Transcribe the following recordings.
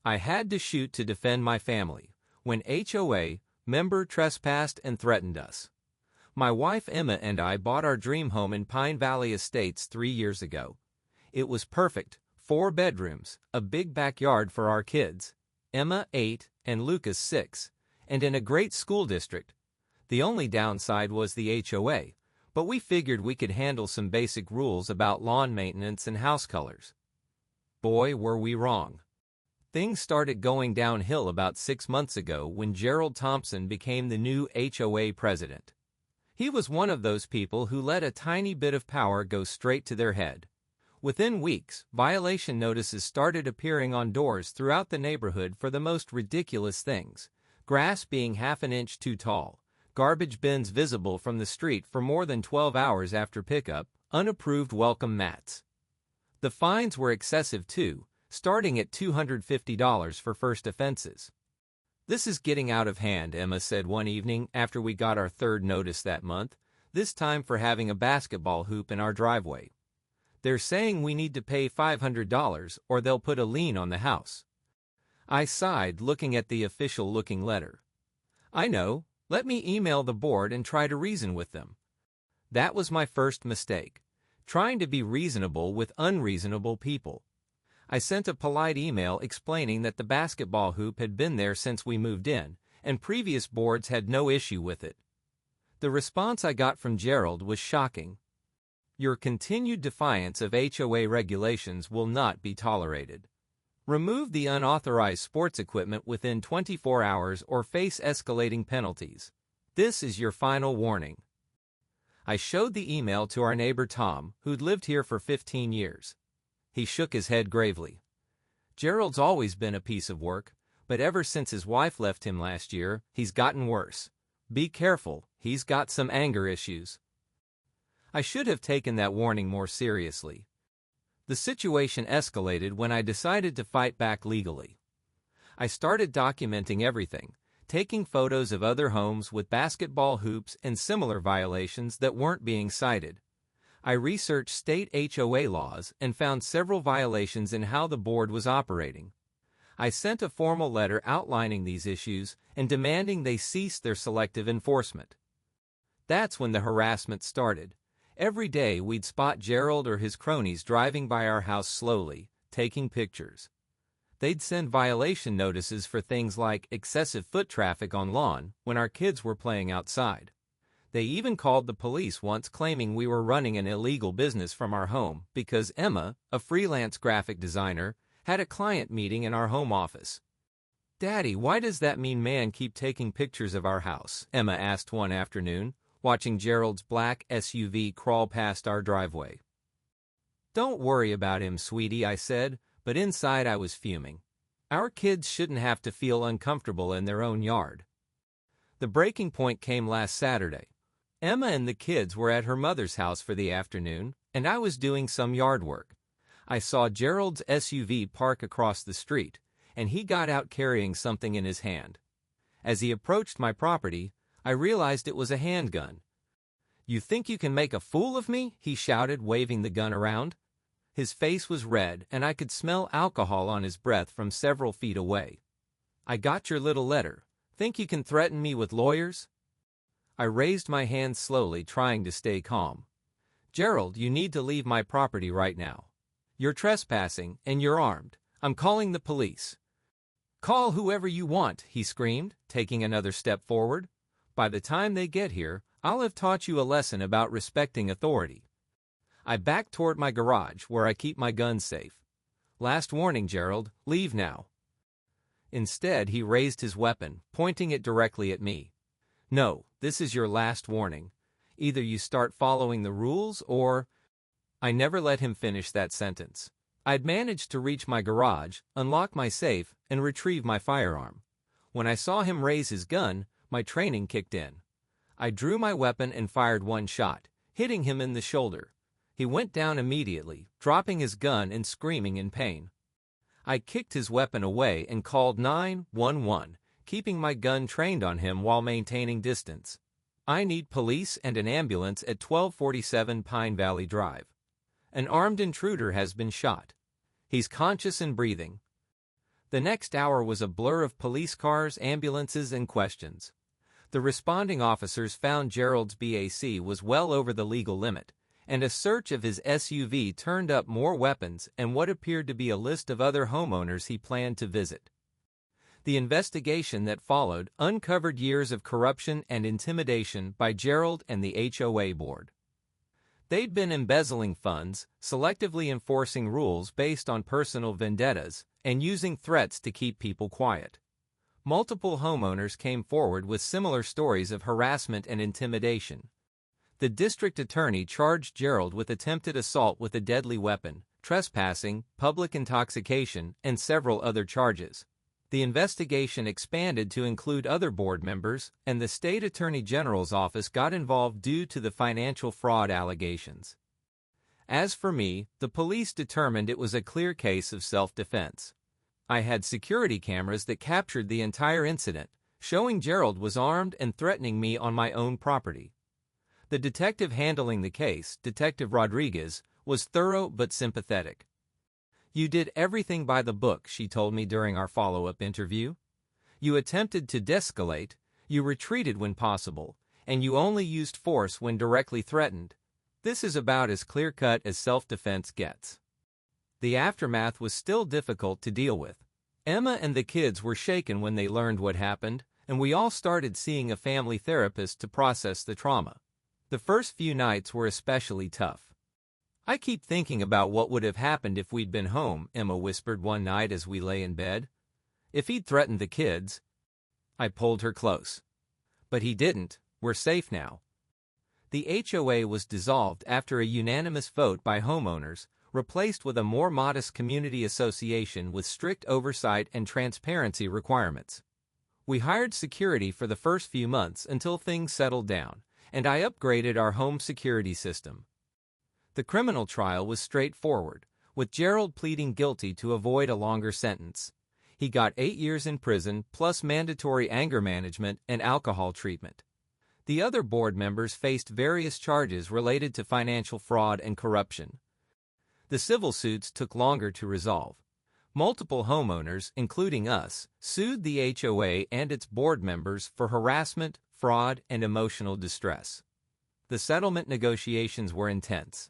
I had to shoot to defend my family when HOA member trespassed and threatened us. My wife Emma and I bought our dream home in Pine Valley Estates 3 years ago. It was perfect, 4 bedrooms, a big backyard for our kids, Emma 8 and Lucas 6, and in a great school district. The only downside was the HOA, but we figured we could handle some basic rules about lawn maintenance and house colors. Boy, were we wrong. Things started going downhill about 6 months ago when Gerald Thompson became the new HOA president. He was one of those people who let a tiny bit of power go straight to their head. Within weeks, violation notices started appearing on doors throughout the neighborhood for the most ridiculous things: grass being half an inch too tall, garbage bins visible from the street for more than 12 hours after pickup, unapproved welcome mats. The fines were excessive too, starting at $250 for first offenses. "This is getting out of hand," Emma said one evening after we got our 3rd notice that month, this time for having a basketball hoop in our driveway. "They're saying we need to pay $500 or they'll put a lien on the house." I sighed, looking at the official-looking letter. "I know. Let me email the board and try to reason with them." That was my first mistake, trying to be reasonable with unreasonable people. I sent a polite email explaining that the basketball hoop had been there since we moved in, and previous boards had no issue with it. The response I got from Gerald was shocking. "Your continued defiance of HOA regulations will not be tolerated. Remove the unauthorized sports equipment within 24 hours or face escalating penalties. This is your final warning." I showed the email to our neighbor Tom, who'd lived here for 15 years. He shook his head gravely. "Gerald's always been a piece of work, but ever since his wife left him last year, he's gotten worse. Be careful, he's got some anger issues." I should have taken that warning more seriously. The situation escalated when I decided to fight back legally. I started documenting everything, taking photos of other homes with basketball hoops and similar violations that weren't being cited. I researched state HOA laws and found several violations in how the board was operating. I sent a formal letter outlining these issues and demanding they cease their selective enforcement. That's when the harassment started. Every day we'd spot Gerald or his cronies driving by our house slowly, taking pictures. They'd send violation notices for things like excessive foot traffic on lawn when our kids were playing outside. They even called the police once, claiming we were running an illegal business from our home because Emma, a freelance graphic designer, had a client meeting in our home office. "Daddy, why does that mean man keep taking pictures of our house?" Emma asked one afternoon, watching Gerald's black SUV crawl past our driveway. "Don't worry about him, sweetie," I said, but inside I was fuming. Our kids shouldn't have to feel uncomfortable in their own yard. The breaking point came last Saturday. Emma and the kids were at her mother's house for the afternoon, and I was doing some yard work. I saw Gerald's SUV park across the street, and he got out carrying something in his hand. As he approached my property, I realized it was a handgun. "You think you can make a fool of me?" he shouted, waving the gun around. His face was red, and I could smell alcohol on his breath from several feet away. "I got your little letter. Think you can threaten me with lawyers?" I raised my hand slowly, trying to stay calm. "Gerald, you need to leave my property right now. You're trespassing, and you're armed. I'm calling the police." "Call whoever you want," he screamed, taking another step forward. "By the time they get here, I'll have taught you a lesson about respecting authority." I backed toward my garage, where I keep my guns safe. "Last warning, Gerald. Leave now." Instead, he raised his weapon, pointing it directly at me. "No, this is your last warning. Either you start following the rules or—" I never let him finish that sentence. I'd managed to reach my garage, unlock my safe, and retrieve my firearm. When I saw him raise his gun, my training kicked in. I drew my weapon and fired one shot, hitting him in the shoulder. He went down immediately, dropping his gun and screaming in pain. I kicked his weapon away and called 911, keeping my gun trained on him while maintaining distance. "I need police and an ambulance at 1247 Pine Valley Drive. An armed intruder has been shot. He's conscious and breathing." The next hour was a blur of police cars, ambulances, and questions. The responding officers found Gerald's BAC was well over the legal limit, and a search of his SUV turned up more weapons and what appeared to be a list of other homeowners he planned to visit. The investigation that followed uncovered years of corruption and intimidation by Gerald and the HOA board. They'd been embezzling funds, selectively enforcing rules based on personal vendettas, and using threats to keep people quiet. Multiple homeowners came forward with similar stories of harassment and intimidation. The district attorney charged Gerald with attempted assault with a deadly weapon, trespassing, public intoxication, and several other charges. The investigation expanded to include other board members, and the state attorney general's office got involved due to the financial fraud allegations. As for me, the police determined it was a clear case of self-defense. I had security cameras that captured the entire incident, showing Gerald was armed and threatening me on my own property. The detective handling the case, Detective Rodriguez, was thorough but sympathetic. "You did everything by the book," she told me during our follow-up interview. "You attempted to de-escalate, you retreated when possible, and you only used force when directly threatened. This is about as clear-cut as self-defense gets." The aftermath was still difficult to deal with. Emma and the kids were shaken when they learned what happened, and we all started seeing a family therapist to process the trauma. The first few nights were especially tough. "I keep thinking about what would have happened if we'd been home," Emma whispered one night as we lay in bed. "If he'd threatened the kids." I pulled her close. "But he didn't. We're safe now." The HOA was dissolved after a unanimous vote by homeowners, replaced with a more modest community association with strict oversight and transparency requirements. We hired security for the first few months until things settled down, and I upgraded our home security system. The criminal trial was straightforward, with Gerald pleading guilty to avoid a longer sentence. He got 8 years in prison plus mandatory anger management and alcohol treatment. The other board members faced various charges related to financial fraud and corruption. The civil suits took longer to resolve. Multiple homeowners, including us, sued the HOA and its board members for harassment, fraud, and emotional distress. The settlement negotiations were intense.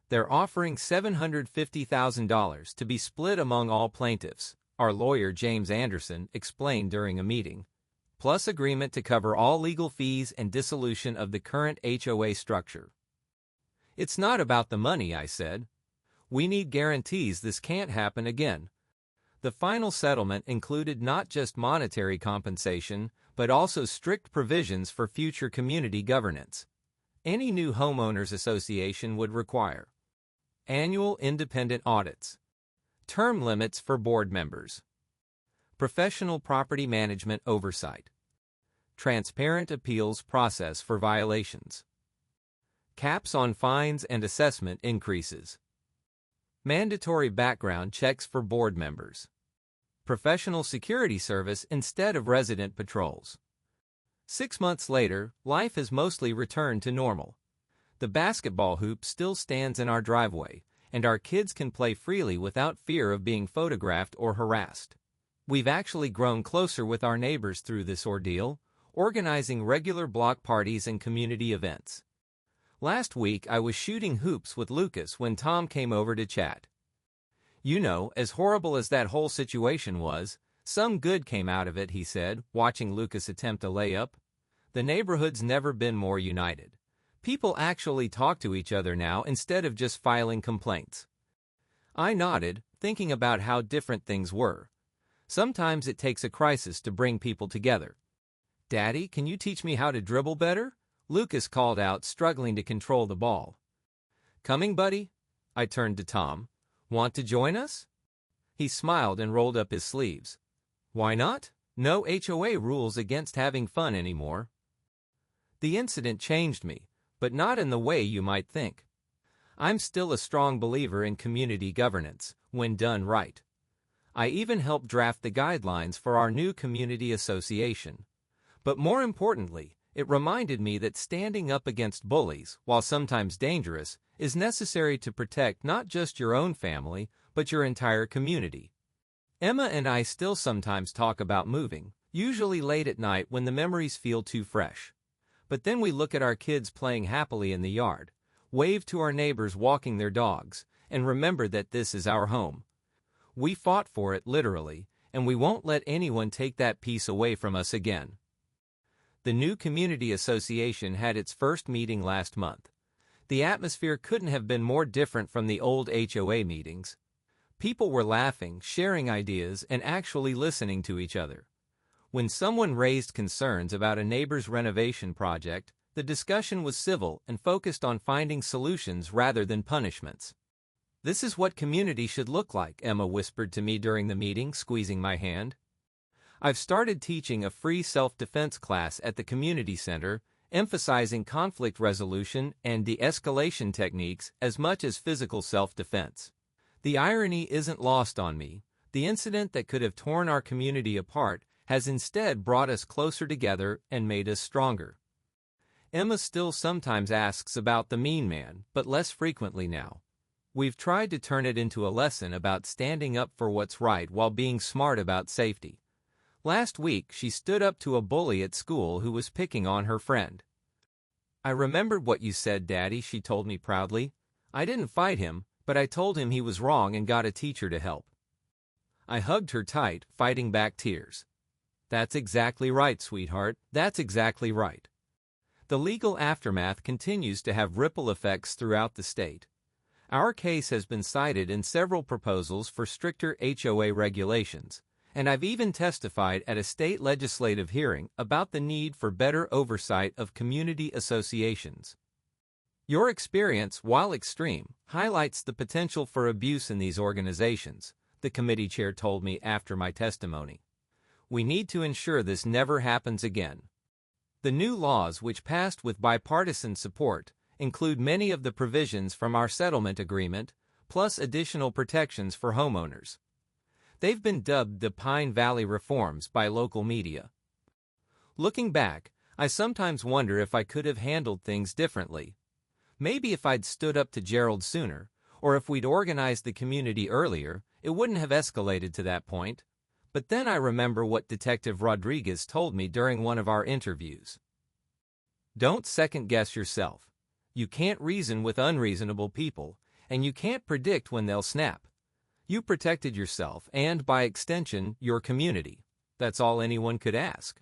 They're offering $750,000 to be split among all plaintiffs, our lawyer James Anderson explained during a meeting, plus agreement to cover all legal fees and dissolution of the current HOA structure. "It's not about the money," I said. "We need guarantees this can't happen again." The final settlement included not just monetary compensation, but also strict provisions for future community governance. Any new homeowners association would require annual independent audits, term limits for board members, professional property management oversight, transparent appeals process for violations, caps on fines and assessment increases, mandatory background checks for board members, professional security service instead of resident patrols. 6 months later, life has mostly returned to normal. The basketball hoop still stands in our driveway, and our kids can play freely without fear of being photographed or harassed. We've actually grown closer with our neighbors through this ordeal, organizing regular block parties and community events. Last week I was shooting hoops with Lucas when Tom came over to chat. "You know, as horrible as that whole situation was, some good came out of it," he said, watching Lucas attempt a layup. "The neighborhood's never been more united. People actually talk to each other now instead of just filing complaints." I nodded, thinking about how different things were. Sometimes it takes a crisis to bring people together. "Daddy, can you teach me how to dribble better?" Lucas called out, struggling to control the ball. "Coming, buddy?" I turned to Tom. "Want to join us?" He smiled and rolled up his sleeves. "Why not? No HOA rules against having fun anymore." The incident changed me, but not in the way you might think. I'm still a strong believer in community governance, when done right. I even helped draft the guidelines for our new community association. But more importantly, it reminded me that standing up against bullies, while sometimes dangerous, is necessary to protect not just your own family, but your entire community. Emma and I still sometimes talk about moving, usually late at night when the memories feel too fresh. But then we look at our kids playing happily in the yard, wave to our neighbors walking their dogs, and remember that this is our home. We fought for it literally, and we won't let anyone take that peace away from us again. The new community association had its first meeting last month. The atmosphere couldn't have been more different from the old HOA meetings. People were laughing, sharing ideas, and actually listening to each other. When someone raised concerns about a neighbor's renovation project, the discussion was civil and focused on finding solutions rather than punishments. "This is what community should look like," Emma whispered to me during the meeting, squeezing my hand. "I've started teaching a free self-defense class at the community center, emphasizing conflict resolution and de-escalation techniques as much as physical self-defense. The irony isn't lost on me. The incident that could have torn our community apart has instead brought us closer together and made us stronger." Emma still sometimes asks about the mean man, but less frequently now. We've tried to turn it into a lesson about standing up for what's right while being smart about safety. Last week, she stood up to a bully at school who was picking on her friend. "I remembered what you said, Daddy," she told me proudly. "I didn't fight him, but I told him he was wrong and got a teacher to help." I hugged her tight, fighting back tears. "That's exactly right, sweetheart. That's exactly right." The legal aftermath continues to have ripple effects throughout the state. Our case has been cited in several proposals for stricter HOA regulations, and I've even testified at a state legislative hearing about the need for better oversight of community associations. Your experience, while extreme, highlights the potential for abuse in these organizations, the committee chair told me after my testimony. "We need to ensure this never happens again." The new laws, which passed with bipartisan support, include many of the provisions from our settlement agreement, plus additional protections for homeowners. They've been dubbed the Pine Valley Reforms by local media. Looking back, I sometimes wonder if I could have handled things differently. Maybe if I'd stood up to Gerald sooner, or if we'd organized the community earlier, it wouldn't have escalated to that point. But then I remember what Detective Rodriguez told me during one of our interviews. "Don't second-guess yourself. You can't reason with unreasonable people, and you can't predict when they'll snap. You protected yourself and, by extension, your community. That's all anyone could ask."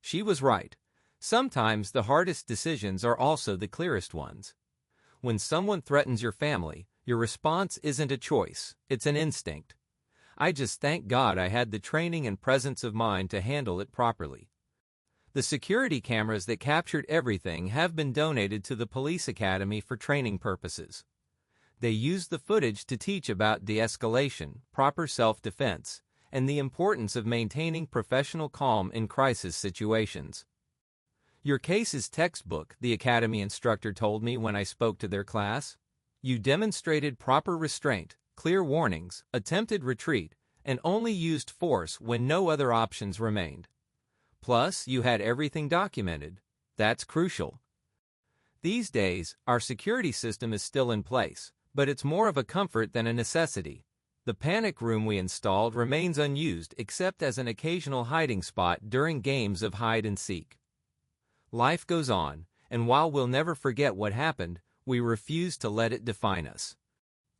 She was right. Sometimes the hardest decisions are also the clearest ones. When someone threatens your family, your response isn't a choice, it's an instinct. I just thank God I had the training and presence of mind to handle it properly. The security cameras that captured everything have been donated to the police academy for training purposes. They use the footage to teach about de-escalation, proper self-defense, and the importance of maintaining professional calm in crisis situations. "Your case is textbook," the academy instructor told me when I spoke to their class. "You demonstrated proper restraint, clear warnings, attempted retreat, and only used force when no other options remained. Plus, you had everything documented. That's crucial." These days, our security system is still in place, but it's more of a comfort than a necessity. The panic room we installed remains unused except as an occasional hiding spot during games of hide and seek. Life goes on, and while we'll never forget what happened, we refuse to let it define us.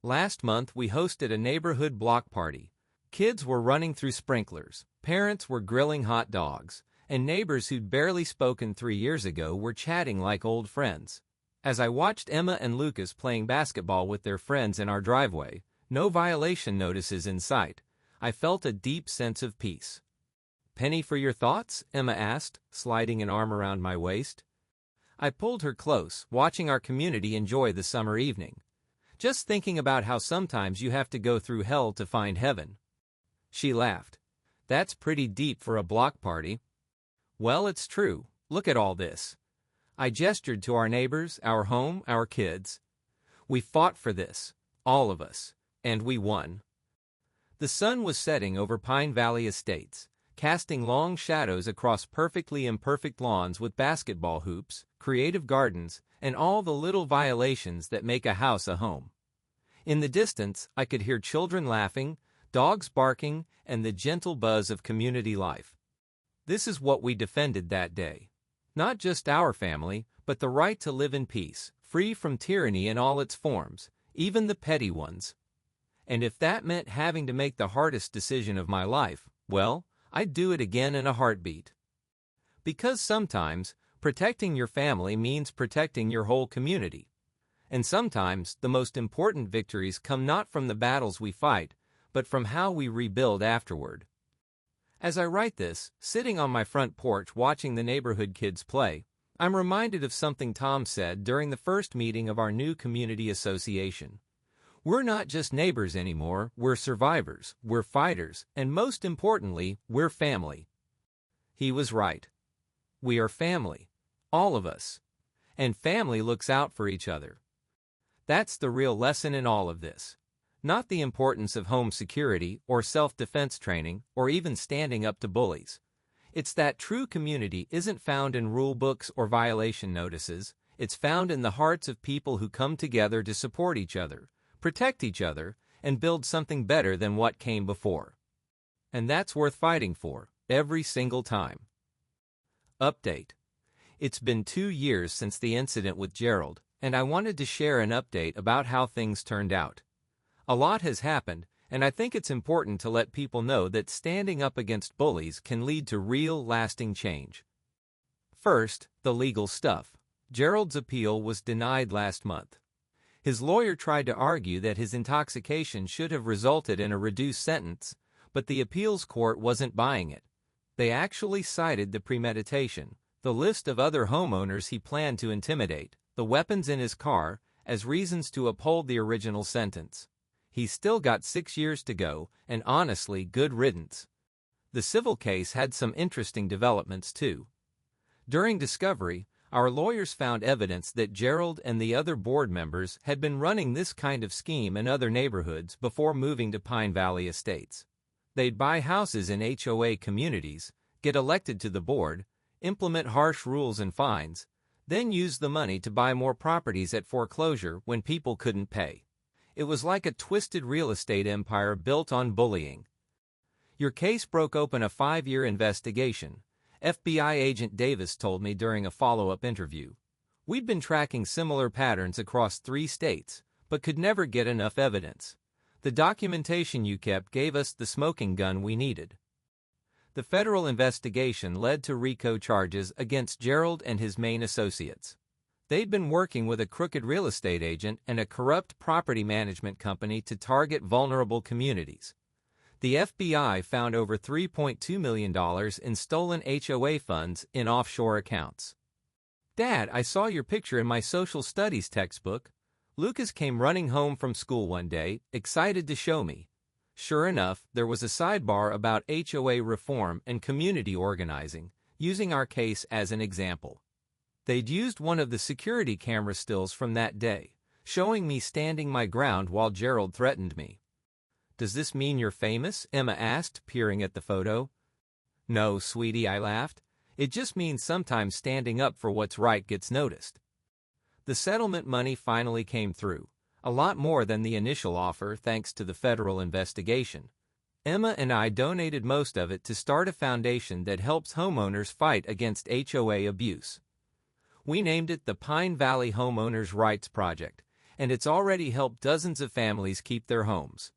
Last month, we hosted a neighborhood block party. Kids were running through sprinklers, parents were grilling hot dogs, and neighbors who'd barely spoken 3 years ago were chatting like old friends. As I watched Emma and Lucas playing basketball with their friends in our driveway, no violation notices in sight, I felt a deep sense of peace. "Penny for your thoughts?" Emma asked, sliding an arm around my waist. I pulled her close, watching our community enjoy the summer evening. "Just thinking about how sometimes you have to go through hell to find heaven." She laughed. "That's pretty deep for a block party." "Well, it's true. Look at all this." I gestured to our neighbors, our home, our kids. "We fought for this, all of us, and we won." The sun was setting over Pine Valley Estates, casting long shadows across perfectly imperfect lawns with basketball hoops, creative gardens, and all the little violations that make a house a home. In the distance, I could hear children laughing, dogs barking, and the gentle buzz of community life. This is what we defended that day. Not just our family, but the right to live in peace, free from tyranny in all its forms, even the petty ones. And if that meant having to make the hardest decision of my life, well, I'd do it again in a heartbeat. Because sometimes, protecting your family means protecting your whole community. And sometimes, the most important victories come not from the battles we fight, but from how we rebuild afterward. As I write this, sitting on my front porch watching the neighborhood kids play, I'm reminded of something Tom said during the first meeting of our new community association. We're not just neighbors anymore, we're survivors, we're fighters, and most importantly, we're family. He was right. We are family. All of us. And family looks out for each other. That's the real lesson in all of this. Not the importance of home security or self-defense training or even standing up to bullies. It's that true community isn't found in rule books or violation notices. It's found in the hearts of people who come together to support each other, protect each other, and build something better than what came before. And that's worth fighting for, every single time. Update. It's been 2 years since the incident with Gerald, and I wanted to share an update about how things turned out. A lot has happened, and I think it's important to let people know that standing up against bullies can lead to real, lasting change. First, the legal stuff. Gerald's appeal was denied last month. His lawyer tried to argue that his intoxication should have resulted in a reduced sentence, but the appeals court wasn't buying it. They actually cited the premeditation, the list of other homeowners he planned to intimidate, the weapons in his car, as reasons to uphold the original sentence. He's still got 6 years to go, and honestly, good riddance. The civil case had some interesting developments too. During discovery, our lawyers found evidence that Gerald and the other board members had been running this kind of scheme in other neighborhoods before moving to Pine Valley Estates. They'd buy houses in HOA communities, get elected to the board, implement harsh rules and fines, then use the money to buy more properties at foreclosure when people couldn't pay. It was like a twisted real estate empire built on bullying. Your case broke open a 5-year investigation, FBI agent Davis told me during a follow-up interview. We'd been tracking similar patterns across 3 states, but could never get enough evidence. The documentation you kept gave us the smoking gun we needed. The federal investigation led to RICO charges against Gerald and his main associates. They'd been working with a crooked real estate agent and a corrupt property management company to target vulnerable communities. The FBI found over $3.2 million in stolen HOA funds in offshore accounts. Dad, I saw your picture in my social studies textbook. Lucas came running home from school one day, excited to show me. Sure enough, there was a sidebar about HOA reform and community organizing, using our case as an example. They'd used one of the security camera stills from that day, showing me standing my ground while Gerald threatened me. Does this mean you're famous? Emma asked, peering at the photo. No, sweetie, I laughed. It just means sometimes standing up for what's right gets noticed. The settlement money finally came through, a lot more than the initial offer thanks to the federal investigation. Emma and I donated most of it to start a foundation that helps homeowners fight against HOA abuse. We named it the Pine Valley Homeowners' Rights Project, and it's already helped dozens of families keep their homes.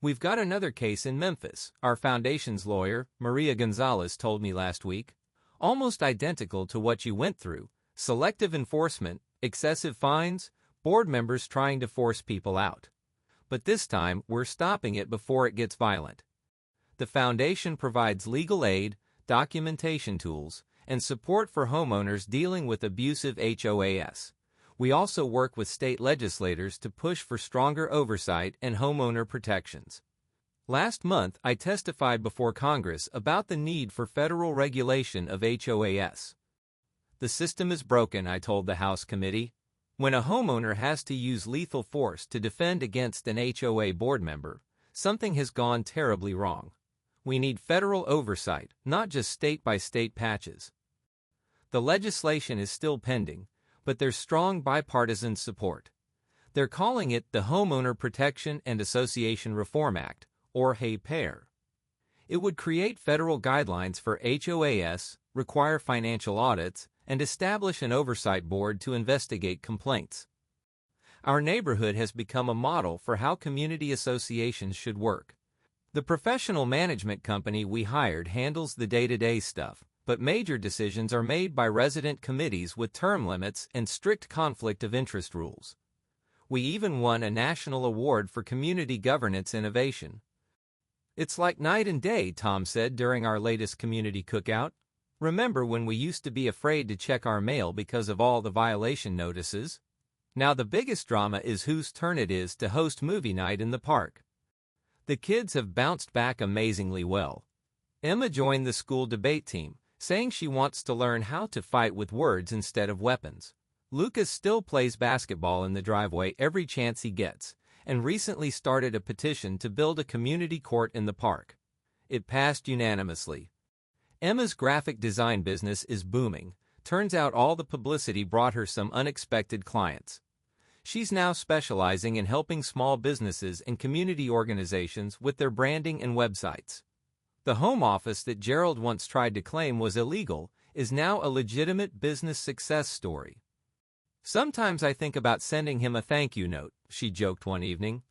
We've got another case in Memphis, our foundation's lawyer, Maria Gonzalez, told me last week. Almost identical to what you went through: selective enforcement, excessive fines, board members trying to force people out. But this time, we're stopping it before it gets violent. The foundation provides legal aid, documentation tools, and support for homeowners dealing with abusive HOAs. We also work with state legislators to push for stronger oversight and homeowner protections. Last month, I testified before Congress about the need for federal regulation of HOAs. The system is broken, I told the House committee. When a homeowner has to use lethal force to defend against an HOA board member, something has gone terribly wrong. We need federal oversight, not just state-by-state patches. The legislation is still pending, but there's strong bipartisan support. They're calling it the Homeowner Protection and Association Reform Act, or HOA. It would create federal guidelines for HOAs, require financial audits, and establish an oversight board to investigate complaints. Our neighborhood has become a model for how community associations should work. The professional management company we hired handles the day-to-day stuff, but major decisions are made by resident committees with term limits and strict conflict of interest rules. We even won a national award for community governance innovation. "It's like night and day," Tom said during our latest community cookout. "Remember when we used to be afraid to check our mail because of all the violation notices? Now the biggest drama is whose turn it is to host movie night in the park." The kids have bounced back amazingly well. Emma joined the school debate team, saying she wants to learn how to fight with words instead of weapons. Lucas still plays basketball in the driveway every chance he gets, and recently started a petition to build a community court in the park. It passed unanimously. Emma's graphic design business is booming. Turns out all the publicity brought her some unexpected clients. She's now specializing in helping small businesses and community organizations with their branding and websites. The home office that Gerald once tried to claim was illegal is now a legitimate business success story. "Sometimes I think about sending him a thank you note," she joked one evening.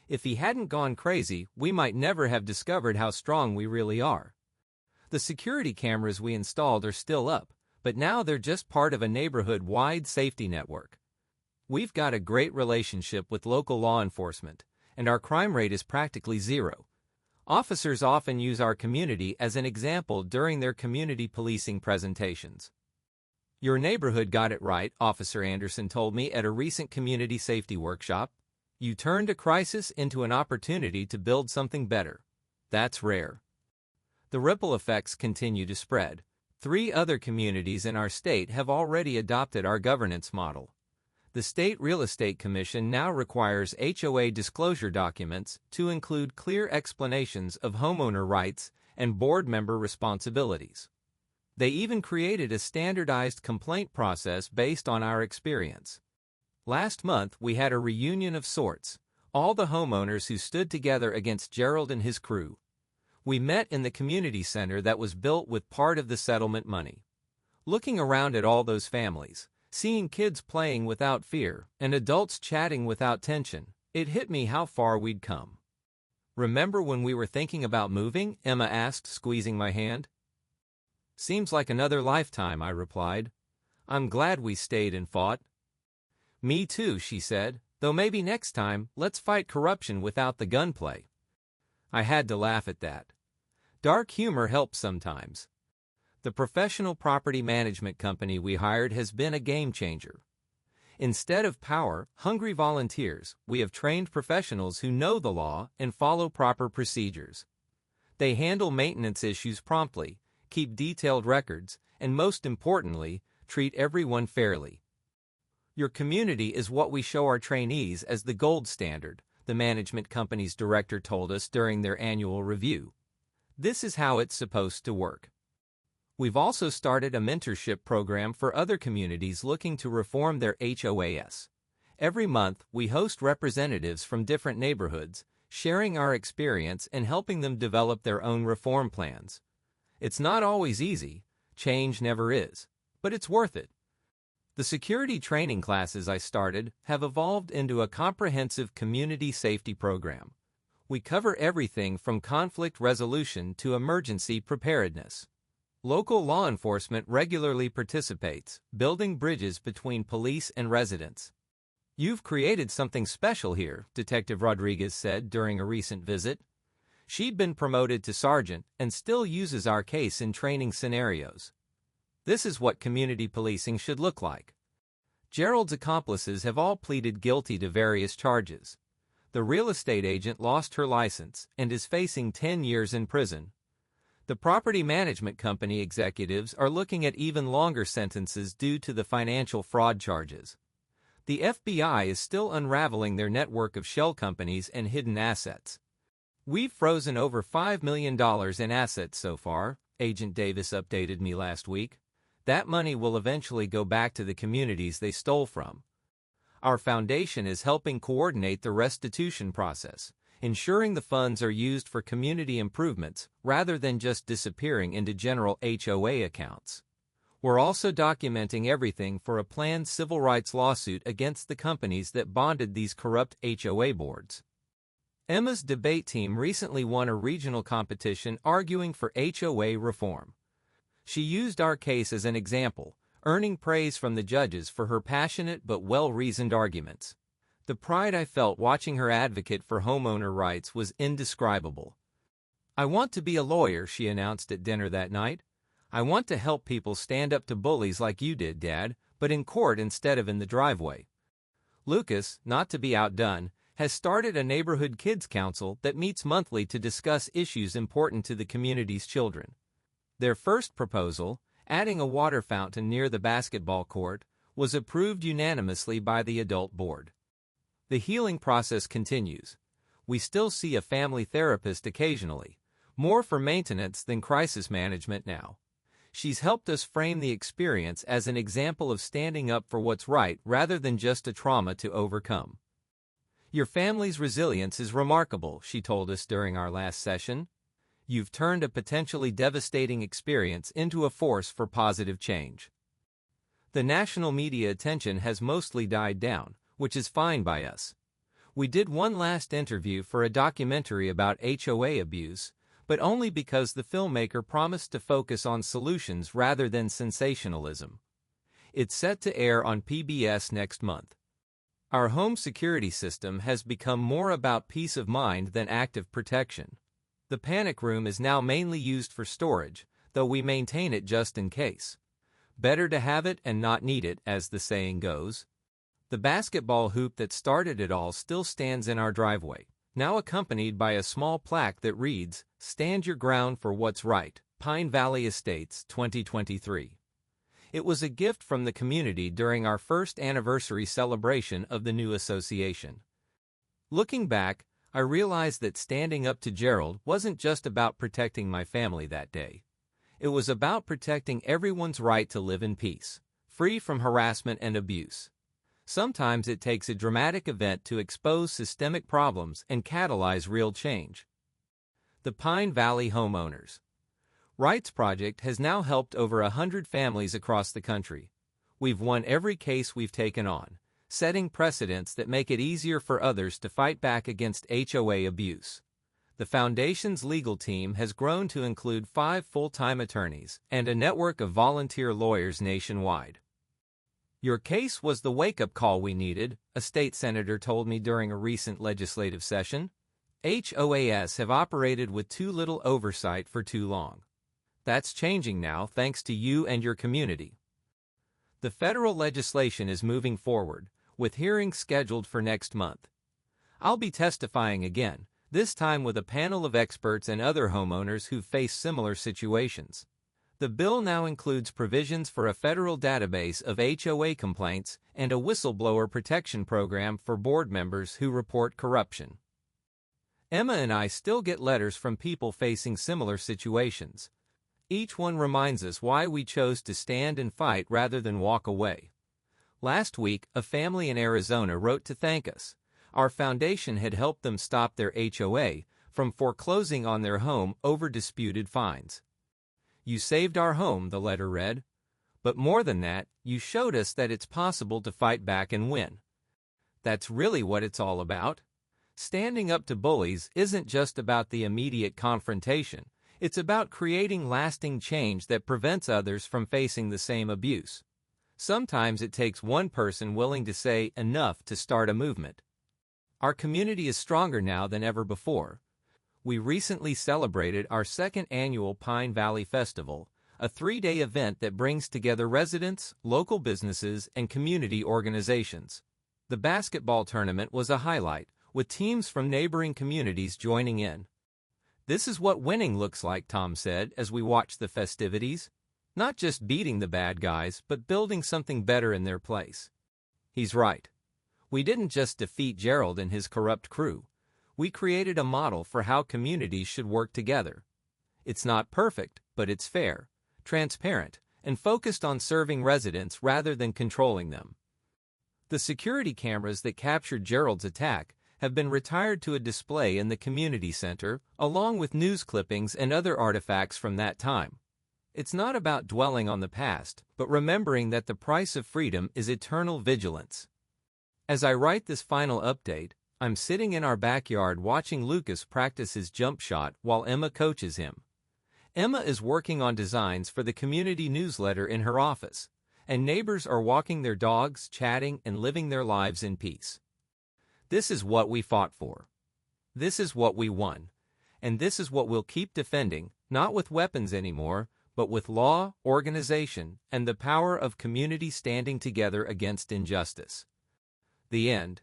"If he hadn't gone crazy, we might never have discovered how strong we really are." The security cameras we installed are still up, but now they're just part of a neighborhood-wide safety network. We've got a great relationship with local law enforcement, and our crime rate is practically zero. Officers often use our community as an example during their community policing presentations. "Your neighborhood got it right," Officer Anderson told me at a recent community safety workshop. "You turned a crisis into an opportunity to build something better. That's rare." The ripple effects continue to spread. 3 other communities in our state have already adopted our governance model. The State Real Estate Commission now requires HOA disclosure documents to include clear explanations of homeowner rights and board member responsibilities. They even created a standardized complaint process based on our experience. Last month, we had a reunion of sorts, all the homeowners who stood together against Gerald and his crew. We met in the community center that was built with part of the settlement money. Looking around at all those families, seeing kids playing without fear and adults chatting without tension, it hit me how far we'd come. "Remember when we were thinking about moving?" Emma asked, squeezing my hand. "Seems like another lifetime," I replied. "I'm glad we stayed and fought." "Me too," she said, "though maybe next time, let's fight corruption without the gunplay." I had to laugh at that. Dark humor helps sometimes. The professional property management company we hired has been a game changer. Instead of power-hungry volunteers, we have trained professionals who know the law and follow proper procedures. They handle maintenance issues promptly, keep detailed records, and most importantly, treat everyone fairly. "Your community is what we show our trainees as the gold standard," the management company's director told us during their annual review. "This is how it's supposed to work." We've also started a mentorship program for other communities looking to reform their HOAs. Every month, we host representatives from different neighborhoods, sharing our experience and helping them develop their own reform plans. It's not always easy, change never is, but it's worth it. The security training classes I started have evolved into a comprehensive community safety program. We cover everything from conflict resolution to emergency preparedness. Local law enforcement regularly participates, building bridges between police and residents. "You've created something special here," Detective Rodriguez said during a recent visit. She'd been promoted to sergeant and still uses our case in training scenarios. This is what community policing should look like. Gerald's accomplices have all pleaded guilty to various charges. The real estate agent lost her license and is facing 10 years in prison. The property management company executives are looking at even longer sentences due to the financial fraud charges. The FBI is still unraveling their network of shell companies and hidden assets. "We've frozen over $5 million in assets so far," Agent Davis updated me last week. "That money will eventually go back to the communities they stole from." Our foundation is helping coordinate the restitution process, ensuring the funds are used for community improvements rather than just disappearing into general HOA accounts. We're also documenting everything for a planned civil rights lawsuit against the companies that bonded these corrupt HOA boards. Emma's debate team recently won a regional competition arguing for HOA reform. She used our case as an example, earning praise from the judges for her passionate but well-reasoned arguments. The pride I felt watching her advocate for homeowner rights was indescribable. "I want to be a lawyer," she announced at dinner that night. "I want to help people stand up to bullies like you did, Dad, but in court instead of in the driveway." Lucas, not to be outdone, has started a neighborhood kids council that meets monthly to discuss issues important to the community's children. Their first proposal, adding a water fountain near the basketball court, was approved unanimously by the adult board. The healing process continues. We still see a family therapist occasionally, more for maintenance than crisis management now. She's helped us frame the experience as an example of standing up for what's right rather than just a trauma to overcome. "Your family's resilience is remarkable," she told us during our last session. "You've turned a potentially devastating experience into a force for positive change." The national media attention has mostly died down, which is fine by us. We did one last interview for a documentary about HOA abuse, but only because the filmmaker promised to focus on solutions rather than sensationalism. It's set to air on PBS next month. Our home security system has become more about peace of mind than active protection. The panic room is now mainly used for storage, though we maintain it just in case. Better to have it and not need it, as the saying goes. The basketball hoop that started it all still stands in our driveway, now accompanied by a small plaque that reads, "Stand your ground for what's right, Pine Valley Estates, 2023. It was a gift from the community during our first anniversary celebration of the new association. Looking back, I realized that standing up to Gerald wasn't just about protecting my family that day. It was about protecting everyone's right to live in peace, free from harassment and abuse. Sometimes it takes a dramatic event to expose systemic problems and catalyze real change." The Pine Valley Homeowners Rights Project has now helped over 100 families across the country. We've won every case we've taken on, setting precedents that make it easier for others to fight back against HOA abuse. The Foundation's legal team has grown to include 5 full-time attorneys and a network of volunteer lawyers nationwide. "Your case was the wake-up call we needed," a state senator told me during a recent legislative session. HOAs have operated with too little oversight for too long. That's changing now thanks to you and your community. The federal legislation is moving forward, with hearings scheduled for next month. I'll be testifying again, this time with a panel of experts and other homeowners who've faced similar situations. The bill now includes provisions for a federal database of HOA complaints and a whistleblower protection program for board members who report corruption. Emma and I still get letters from people facing similar situations. Each one reminds us why we chose to stand and fight rather than walk away. Last week, a family in Arizona wrote to thank us. Our foundation had helped them stop their HOA from foreclosing on their home over disputed fines. "You saved our home," the letter read. "But more than that, you showed us that it's possible to fight back and win." That's really what it's all about. Standing up to bullies isn't just about the immediate confrontation. It's about creating lasting change that prevents others from facing the same abuse. Sometimes it takes one person willing to say enough to start a movement. Our community is stronger now than ever before. We recently celebrated our second annual Pine Valley Festival, a 3-day event that brings together residents, local businesses, and community organizations. The basketball tournament was a highlight, with teams from neighboring communities joining in. "This is what winning looks like," Tom said as we watched the festivities. "Not just beating the bad guys, but building something better in their place." He's right. We didn't just defeat Gerald and his corrupt crew. We created a model for how communities should work together. It's not perfect, but it's fair, transparent, and focused on serving residents rather than controlling them. The security cameras that captured Gerald's attack have been retired to a display in the community center, along with news clippings and other artifacts from that time. It's not about dwelling on the past, but remembering that the price of freedom is eternal vigilance. As I write this final update, I'm sitting in our backyard watching Lucas practice his jump shot while Emma coaches him. Emma is working on designs for the community newsletter in her office, and neighbors are walking their dogs, chatting, and living their lives in peace. This is what we fought for. This is what we won. And this is what we'll keep defending, not with weapons anymore, but with law, organization, and the power of community standing together against injustice. The end.